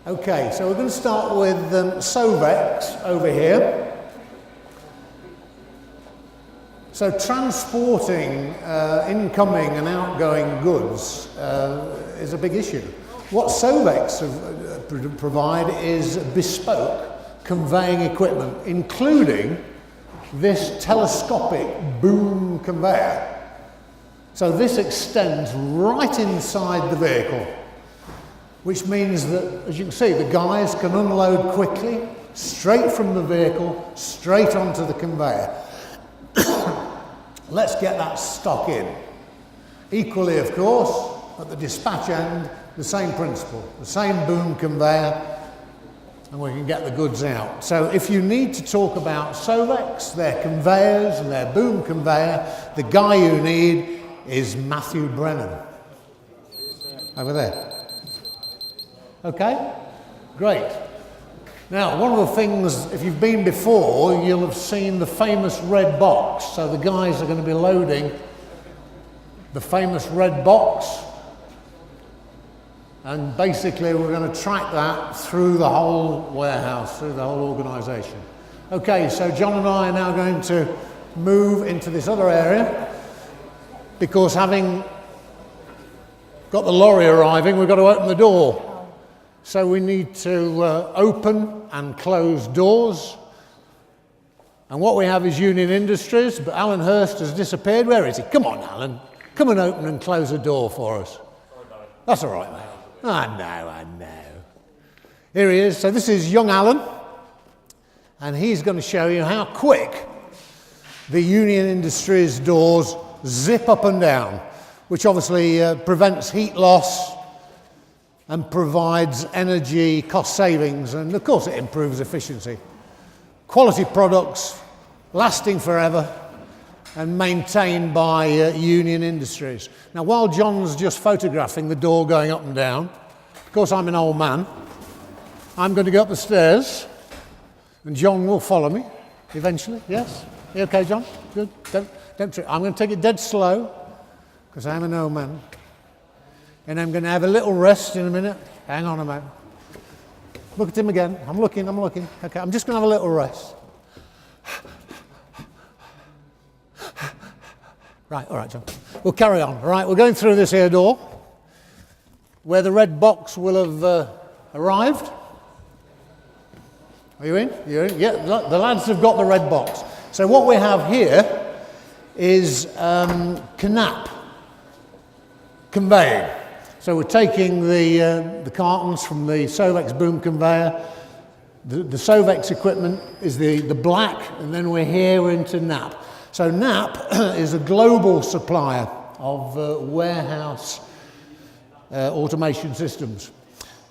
Okay, so we're going to start with Sovex over here. So transporting incoming and outgoing goods is a big issue. What Sovex provide is bespoke conveying equipment, including this telescopic boom conveyor. So this extends right inside the vehicle, which means that, as you can see, the guys can unload quickly, straight from the vehicle, straight onto the conveyor. Let's get that stock in. Equally, of course, at the dispatch end, the same principle, the same boom conveyor, and we can get the goods out. So if you need to talk about Sovex, their conveyors and their boom conveyor, the guy you need is Matthew Brennan. Over there. Okay? Great. Now, one of the things, if you've been before, you'll have seen the famous red box. So the guys are going to be loading the famous red box. And basically, we're going to track that through the whole warehouse, through the whole organisation. Okay, so John and I are now going to move into this other area, because having got the lorry arriving, we've got to open the door. So we need to open and close doors. And what we have is Union Industries, but Alan Hurst has disappeared. Where is he? Come on, Alan. Come and open and close the door for us. That's all right, mate. I know. Here he is. So this is young Alan, and he's going to show you how quick the Union Industries doors zip up and down, which obviously prevents heat loss and provides energy cost savings, and of course it improves efficiency. Quality products, lasting forever, and maintained by Union Industries. Now, while John's just photographing the door going up and down, of course I'm an old man, I'm going to go up the stairs, and John will follow me eventually. Yes? You okay, John? Good? Don't trip. I'm going to take it dead slow, because I'm an old man. And I'm going to have a little rest in a minute. Hang on a moment. Look at him again. I'm looking. Okay, I'm just going to have a little rest. Right, all right, John. We'll carry on. All right, we're going through this here door where the red box will have arrived. Are you in? You're in? Yeah, the lads have got the red box. So what we have here is canap conveying. So we're taking the cartons from the Sovex boom conveyor. The Sovex equipment is the black, and then we're into NAP. So NAP is a global supplier of warehouse automation systems.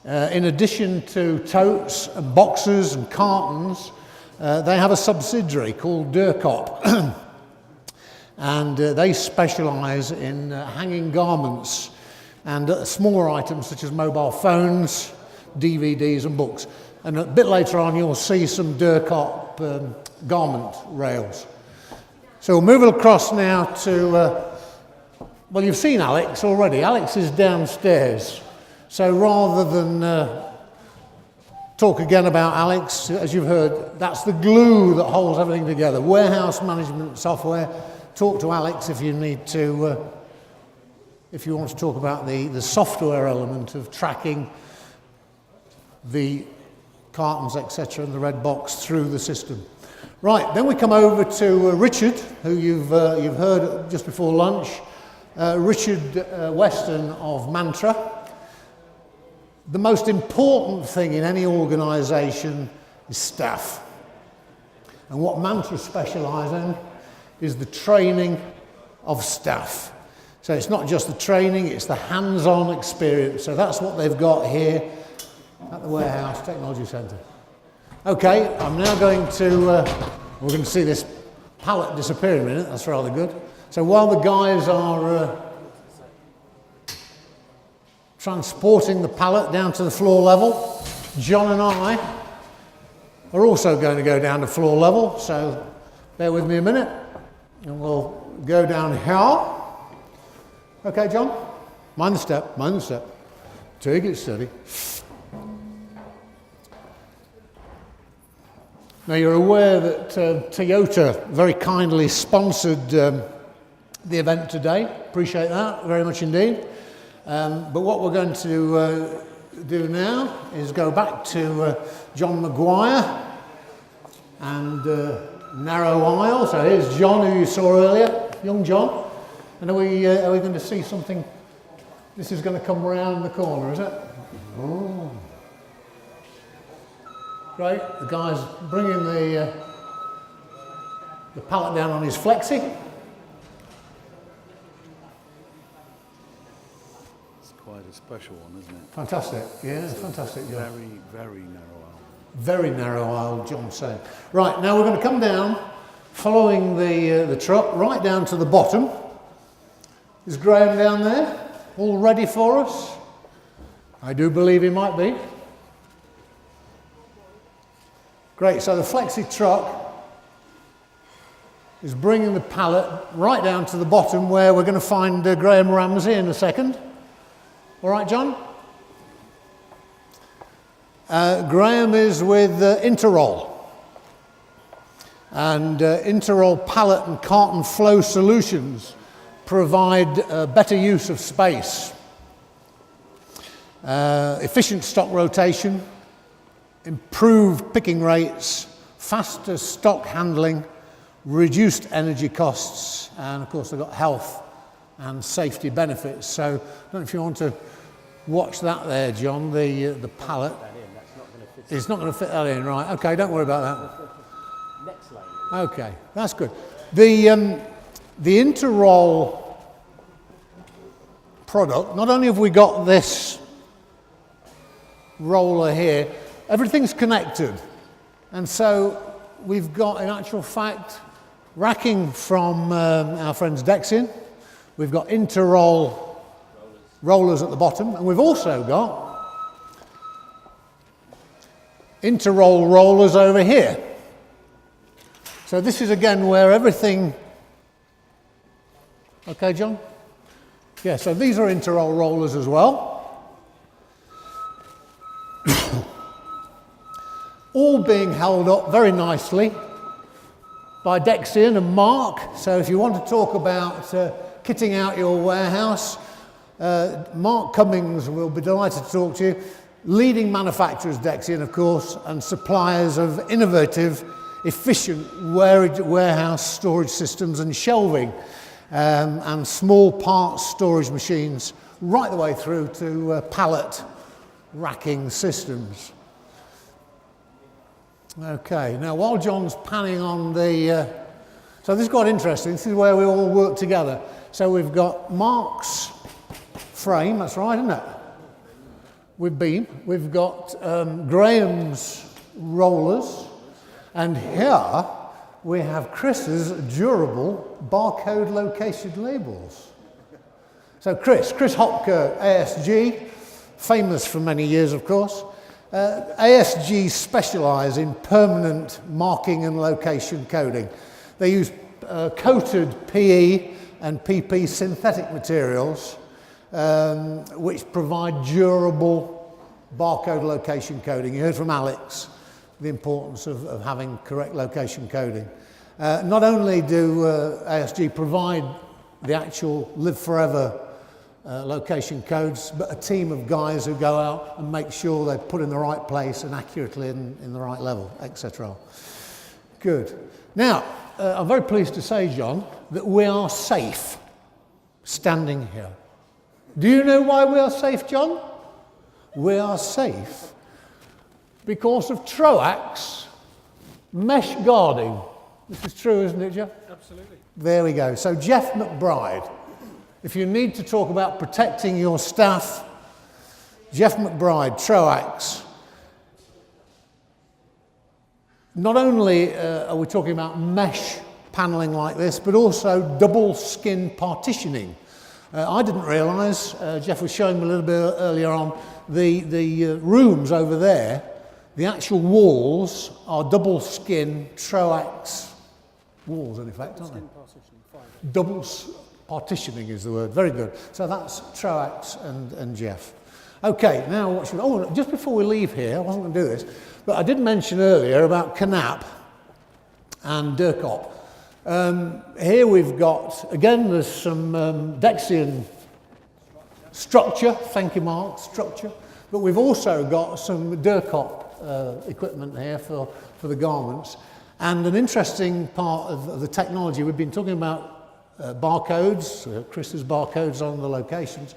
In addition to totes and boxes and cartons, they have a subsidiary called Durcop, and they specialise in hanging garments and smaller items such as mobile phones, DVDs and books. And a bit later on you'll see some Durcop garment rails. So we'll move across now to, well, you've seen Alex already. Alex is downstairs. So rather than talk again about Alex, as you've heard, that's the glue that holds everything together. Warehouse management software. Talk to Alex if you need to, if you want to talk about the software element of tracking the cartons, etc., and the red box through the system. Right, then we come over to Richard, who you've heard just before lunch. Richard Weston of Mantra. The most important thing in any organisation is staff. And what Mantra specialise in is the training of staff. So it's not just the training, it's the hands-on experience. So that's what they've got here at the Warehouse Technology Centre. Okay, I'm now going to, we're going to see this pallet disappear in a minute. That's rather good. So while the guys are transporting the pallet down to the floor level, John and I are also going to go down to floor level. So bear with me a minute and we'll go down here. Okay, John? Mind the step, mind the step. Take it steady. Now you're aware that Toyota very kindly sponsored the event today. Appreciate that very much indeed. But what we're going to do now is go back to John Maguire and Narrow Isle. So here's John, who you saw earlier, young John. And are we going to see something? This is going to come round the corner, is it? Oh. Great. The guy's bringing the pallet down on his flexi. It's quite a special one, isn't it? Fantastic. Yeah, fantastic. Very, very narrow aisle. Very narrow aisle, John said. Right, now we're going to come down, following the truck, right down to the bottom. Is Graham down there, all ready for us? I do believe he might be. Great, so the flexi truck is bringing the pallet right down to the bottom where we're going to find Graham Ramsey in a second. All right, John? Graham is with Interroll. And Interroll pallet and carton flow solutions provide better use of space, efficient stock rotation, improved picking rates, faster stock handling, reduced energy costs, and of course they've got health and safety benefits. So I don't know if you want to watch that there, John, the pallet. It's not going to fit that in, right? Okay, don't worry about that. Next lane. Okay, that's good. The Interroll product, not only have we got this roller here, everything's connected. And so we've got, in actual fact, racking from our friends Dexian. We've got Interroll rollers at the bottom, and we've also got Interroll rollers over here. So this is again where everything... Okay, John? Yeah, so these are Interroll rollers as well. All being held up very nicely by Dexian and Mark. So if you want to talk about kitting out your warehouse, Mark Cummings will be delighted to talk to you. Leading manufacturers, Dexian, of course, and suppliers of innovative, efficient warehouse storage systems and shelving and small parts storage machines, right the way through to pallet racking systems. Okay, now while John's panning on the... so this is quite interesting. This is where we all work together. So we've got Mark's frame, that's right, isn't it? With beam. We've got Graham's rollers, and here we have Chris's durable barcode location labels. So Chris Hopker, ASG, famous for many years, of course. ASG specialise in permanent marking and location coding. They use coated PE and PP synthetic materials which provide durable barcode location coding. You heard from Alex the importance of having correct location coding. Not only do ASG provide the actual live forever location codes, but a team of guys who go out and make sure they're put in the right place and accurately in the right level, etc. Good. Now, I'm very pleased to say, John, that we are safe standing here. Do you know why we are safe, John? We are safe because of Troax mesh guarding. This is true, isn't it, Jeff? Absolutely. There we go. So Jeff McBride, if you need to talk about protecting your staff, Jeff McBride, Troax. Not only are we talking about mesh panelling like this, but also double skin partitioning. I didn't realise, Jeff was showing me a little bit earlier on, the rooms over there, the actual walls are double skin Troax walls, in effect, aren't they? Double partitioning is the word. Very good. So that's Troax and Jeff. Okay, now what should... Oh, just before we leave here, I wasn't going to do this, but I did mention earlier about Canap. and Durkop. Here we've got, again, there's some Dexian structure, thank you Mark, structure, but we've also got some Durkop equipment here for the garments. And an interesting part of the technology, we've been talking about barcodes, Chris's barcodes on the locations.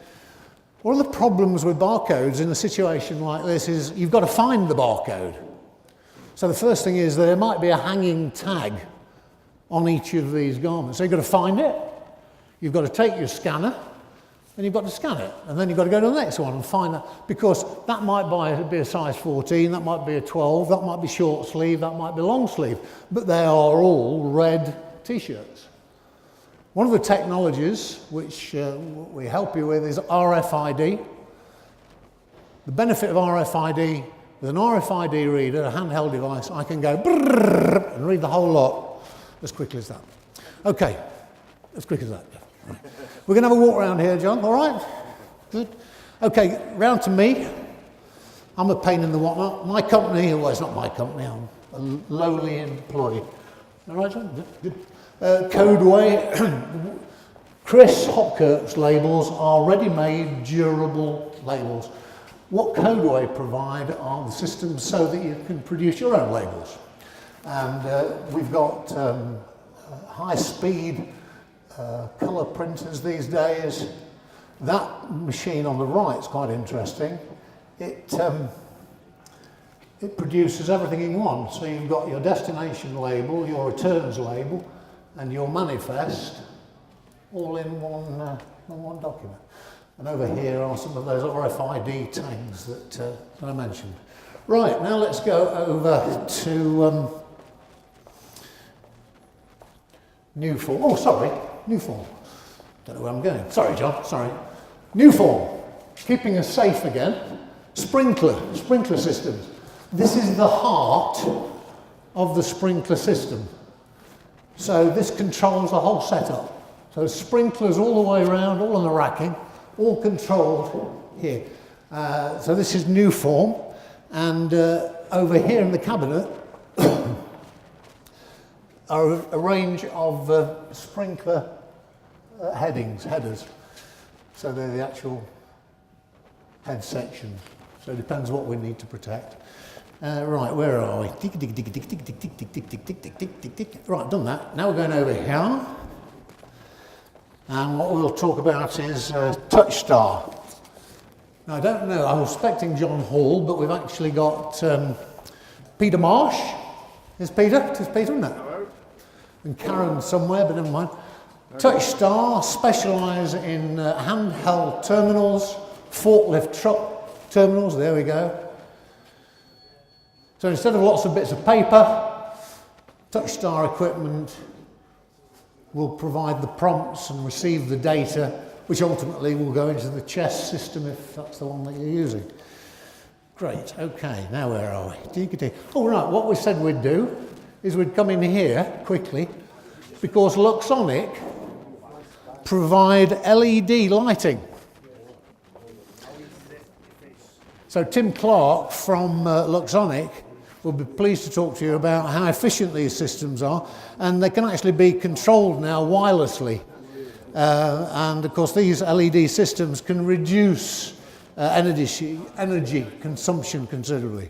One of the problems with barcodes in a situation like this is you've got to find the barcode. So the first thing is there might be a hanging tag on each of these garments. So you've got to find it, you've got to take your scanner, and you've got to scan it. And then you've got to go to the next one and find that, because that might be a size 14, that might be a 12, that might be short sleeve, that might be long sleeve, but they are all red t-shirts. One of the technologies which we help you with is RFID. The benefit of RFID, with an RFID reader, a handheld device, I can go brrrr and read the whole lot as quickly as that. Okay, as quick as that. Right. We're going to have a walk around here, John, all right? Good. Okay, round to me. I'm a pain in the whatnot. My company, well, it's not my company, I'm a lowly employee. All right, John? Good. Codeway. Chris Hopkirk's labels are ready-made, durable labels. What Codeway provide are the systems so that you can produce your own labels. And we've got high-speed colour printers these days. That machine on the right is quite interesting. It produces everything in one. So you've got your destination label, your returns label, and your manifest all in one document. And over here are some of those RFID tags that I mentioned. Right, now let's go over to new form. Oh, sorry, new form. Don't know where I'm going. Sorry, John, sorry. New form, keeping us safe again. Sprinkler systems. This is the heart of the sprinkler system. So this controls the whole setup. So sprinklers all the way around, all on the racking, all controlled here. So this is new form. And over here in the cabinet are a range of sprinkler headers. So they're the actual head sections. So it depends what we need to protect. Right, where are we? Right, done that. Now we're going over here. And what we'll talk about is TouchStar. Now, I don't know, I was expecting John Hall, but we've actually got Peter Marsh. Is Peter? It is Peter, isn't it? Hello. And Karen somewhere, but never mind. TouchStar specialise in handheld terminals, forklift truck terminals, there we go. So instead of lots of bits of paper, TouchStar equipment will provide the prompts and receive the data, which ultimately will go into the chess system if that's the one that you're using. Great, okay, now where are we? Oh right, what we said we'd do is we'd come in here quickly, because Luxonic provide LED lighting. So Tim Clark from Luxonic will be pleased to talk to you about how efficient these systems are, and they can actually be controlled now wirelessly. And of course these LED systems can reduce energy consumption considerably.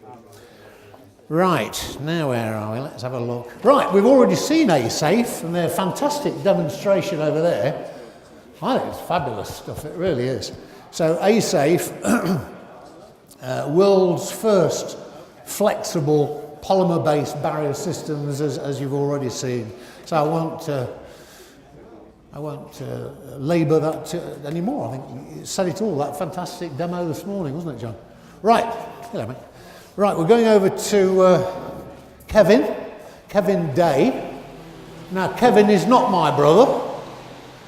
Right, now where are we? Let's have a look. Right, we've already seen A-Safe and their fantastic demonstration over there. I think it's fabulous stuff, it really is. So A-Safe, world's first flexible polymer-based barrier systems, as you've already seen. So I won't labour that anymore. I think you said it all, that fantastic demo this morning, wasn't it, John? Right, hello, mate. Right, we're going over to Kevin Day. Now, Kevin is not my brother.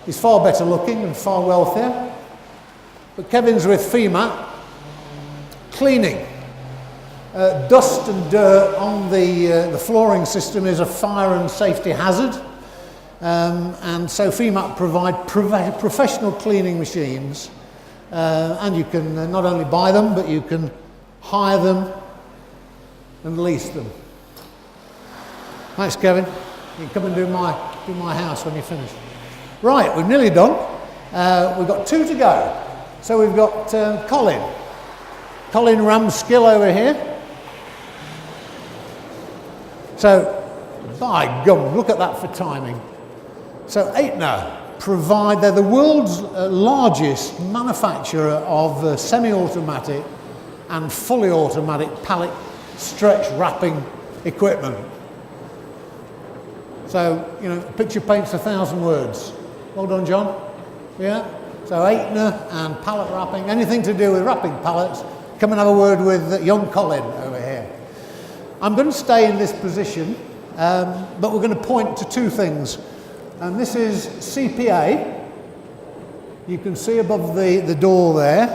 He's far better looking and far wealthier. But Kevin's with FEMA, cleaning. Dust and dirt on the flooring system is a fire and safety hazard. And so FEMA provide professional cleaning machines. And you can not only buy them, but you can hire them and lease them. Thanks, Kevin. You can come and do my house when you're finished. Right, we're nearly done. We've got 2 to go. So we've got Colin Ramskill over here. So, by gum, look at that for timing. So Aetna they're the world's largest manufacturer of semi-automatic and fully automatic pallet stretch wrapping equipment. So, you know, picture paints 1,000 words. Well done, John. Yeah? So Aetna and pallet wrapping, anything to do with wrapping pallets, come and have a word with young Colin over here. I'm going to stay in this position, but we're going to point to 2 things. And this is CPA. You can see above the door there.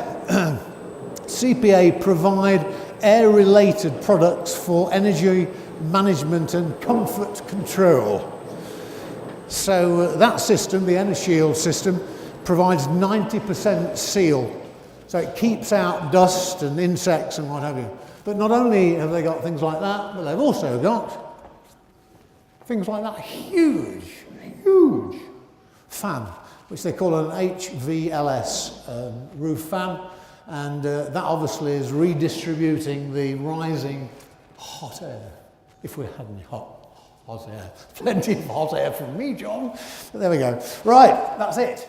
CPA provide air-related products for energy management and comfort control. So that system, the EnerShield system, provides 90% seal. So it keeps out dust and insects and what have you. But not only have they got things like that, but they've also got things like that huge fan, which they call an HVLS roof fan, and that obviously is redistributing the rising hot air, if we had any hot air. Plenty of hot air from me, John. But there we go. Right, that's it.